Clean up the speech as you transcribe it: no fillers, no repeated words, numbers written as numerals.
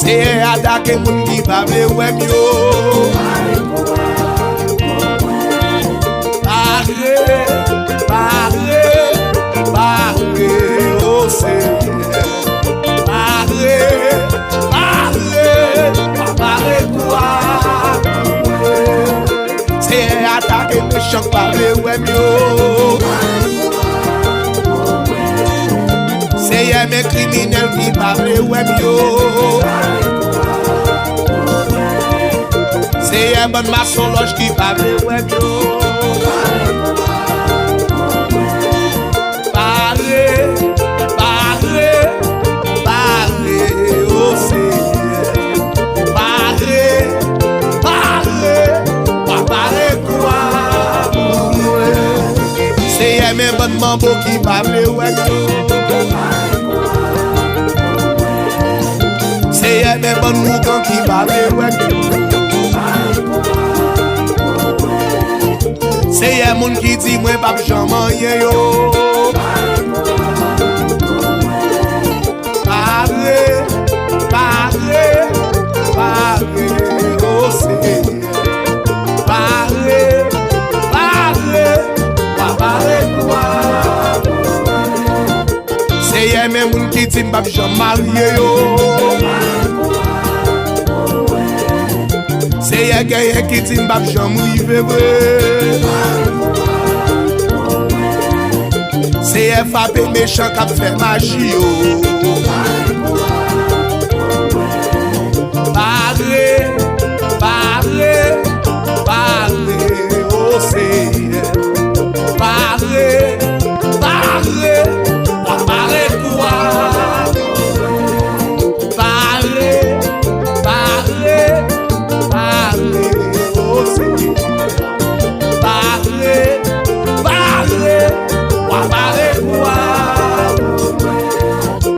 C'est attaquer moun qui va me ouais yo. Parler, oh Seigneur. Parler toi. C'est attaquer méchant parler ouais yo. C'est mes criminels qui parlent ouais yo. C'est un bon maçon loge qui parle ouais yo. Parler, oh Seigneur. Parler quoi. C'est un mes bon mambo qui parle ouais yo. C'est un mes bon mouton qui parle ouais yo. C'est un monde qui dit moi pas jamais yo. Parler, oh Seigneur. Parler quoi. C'est un même monde qui dit pas jamais marié yo. C'est un gars qui dit pas jamais vivre. C'est un frappé méchant qui fait magie yo.